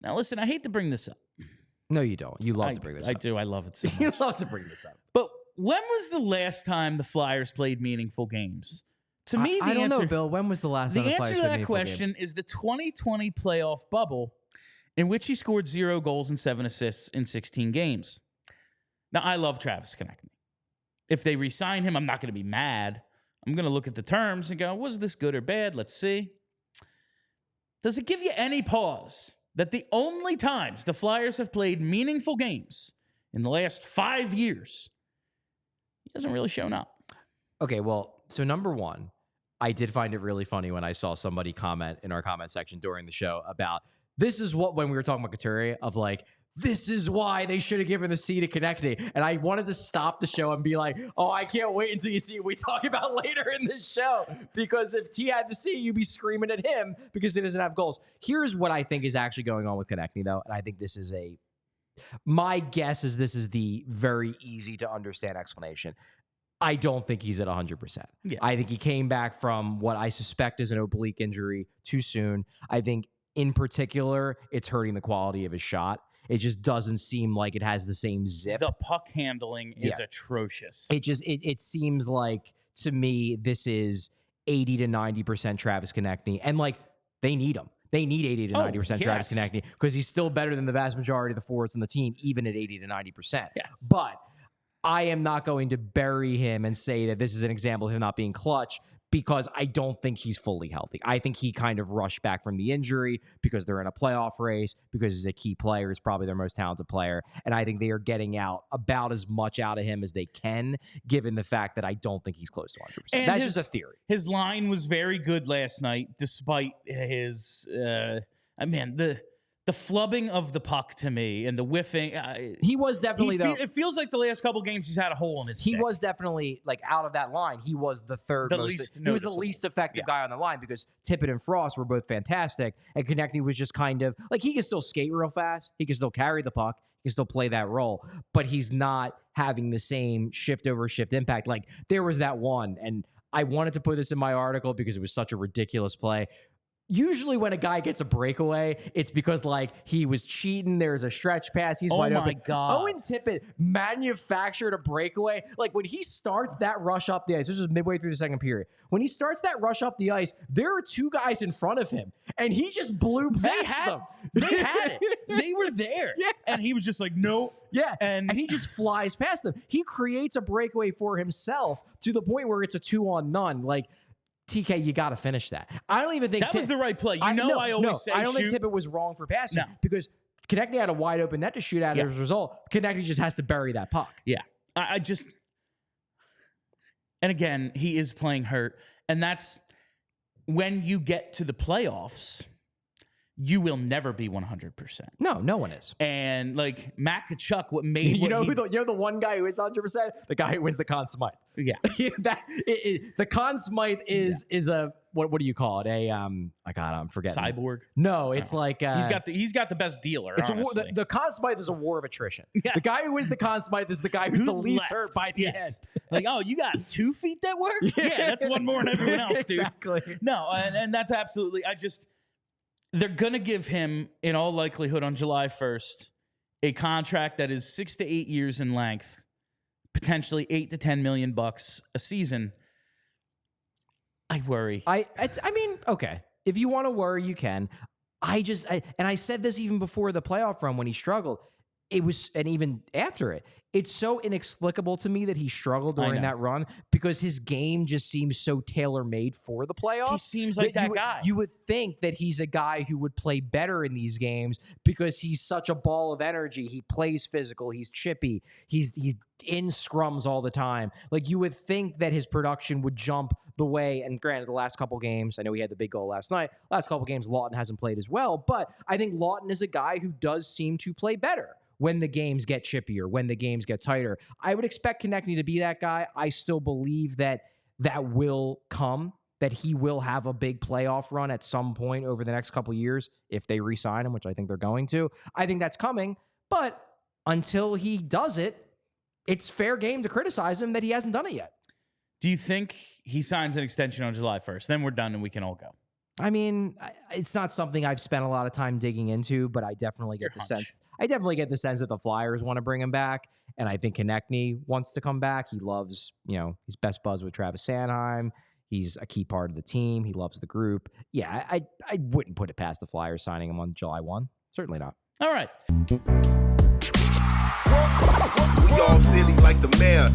Now, listen, I hate to bring this up. No, you don't. You love to bring this up. I do. I love it so much. You love to bring this up. But when was the last time the Flyers played meaningful games? To me, I don't know, Bill. When was the last time the Flyers answer played to that meaningful question games? is the 2020 playoff bubble, in which he scored 0 goals and 7 assists in 16 games. Now, I love Travis Konecny. If they re-sign him, I'm not going to be mad. I'm going to look at the terms and go, was this good or bad? Let's see. Does it give you any pause that the only times the Flyers have played meaningful games in the last 5 years, he hasn't really shown up? Okay, well, so number one, I did find it really funny when I saw somebody comment in our comment section during the show about this is what, when we were talking about Couturier, of like, this is why they should have given the C to Konecny. And I wanted to stop the show and be like, oh, I can't wait until you see what we talk about later in this show. Because if T had the C, you'd be screaming at him because he doesn't have goals. Here's what I think is actually going on with Konecny, though. And I think this is my guess is this is the very easy to understand explanation. I don't think he's at 100%. Yeah. I think he came back from what I suspect is an oblique injury too soon. I think in particular, it's hurting the quality of his shot. It just doesn't seem like it has the same zip. The puck handling is atrocious. It seems like, to me, this is 80 to 90% Travis Konecny. And, like, they need him. They need 80 to 90% Travis Konecny because he's still better than the vast majority of the forwards on the team, even at 80 to 90%. Yes. But I am not going to bury him and say that this is an example of him not being clutch because I don't think he's fully healthy. I think he kind of rushed back from the injury because they're in a playoff race, because he's a key player. He's probably their most talented player. And I think they are getting out about as much out of him as they can, given the fact that I don't think he's close to 100%. And that's just a theory. His line was very good last night, despite his, the flubbing of the puck to me and the whiffing. He was definitely, it feels like the last couple games he's had a hole in his stick. He was definitely, like, out of that line, he was the third most. He was the least effective guy on the line because Tippett and Frost were both fantastic, and Konecny was just kind of, like, he can still skate real fast. He can still carry the puck. He can still play that role, but he's not having the same shift over shift impact. Like, there was that one, and I wanted to put this in my article because it was such a ridiculous play. Usually when a guy gets a breakaway, it's because, like, he was cheating. There's a stretch pass. He's wide open. Oh, my God. Owen Tippett manufactured a breakaway. Like, when he starts that rush up the ice, this was midway through the second period. When he starts that rush up the ice, there are two guys in front of him, and he just blew past them. They had it. They were there. Yeah. And he was just like, nope. Yeah, and he just flies past them. He creates a breakaway for himself to the point where it's a 2-on-none. Like, TK, you got to finish that. I don't even think that was the right play. I always say I don't think Tippett was wrong for passing because Konecny had a wide open net to shoot at as a result. Konecny just has to bury that puck. Yeah, and again, he is playing hurt, and that's when you get to the playoffs, you will never be 100%. No one is. And like Matt Tkachuk, what made you're the one guy who is 100%, the guy who wins the Conn Smythe. Yeah, the Conn Smythe is a what do you call it? I'm forgetting. Cyborg? No, it's like he's got the best dealer. The Conn Smythe is a war of attrition. Yes. The guy who wins the Conn Smythe is the guy who's the least hurt by the end. Like, oh, you got 2 feet that work? Yeah, that's one more than everyone else, dude. Exactly. No, and that's absolutely. They're going to give him, in all likelihood, on July 1st, a contract that is 6 to 8 years in length, potentially $8 to $10 million a season. I worry. Okay. If you want to worry, you can. And I said this even before the playoff run when he struggled. And even after it, it's so inexplicable to me that he struggled during that run because his game just seems so tailor-made for the playoffs. He seems like that guy. You would think that he's a guy who would play better in these games because he's such a ball of energy. He plays physical. He's chippy. He's in scrums all the time. Like, you would think that his production would jump the way, and granted, the last couple games, I know he had the big goal last night. Last couple games, Lawton hasn't played as well, but I think Lawton is a guy who does seem to play better when the games get chippier, when the games get tighter. I would expect Konecny to be that guy. I still believe that will come, that he will have a big playoff run at some point over the next couple years if they re-sign him, which I think they're going to. I think that's coming, but until he does it, it's fair game to criticize him that he hasn't done it yet. Do you think he signs an extension on July 1st? Then we're done and we can all go. I mean, it's not something I've spent a lot of time digging into, but I definitely get the sense. I definitely get the sense that the Flyers want to bring him back, and I think Konecny wants to come back. He loves, he's best buds with Travis Sanheim. He's a key part of the team. He loves the group. Yeah, I wouldn't put it past the Flyers signing him on July 1. Certainly not. All right. We all silly like the mayor.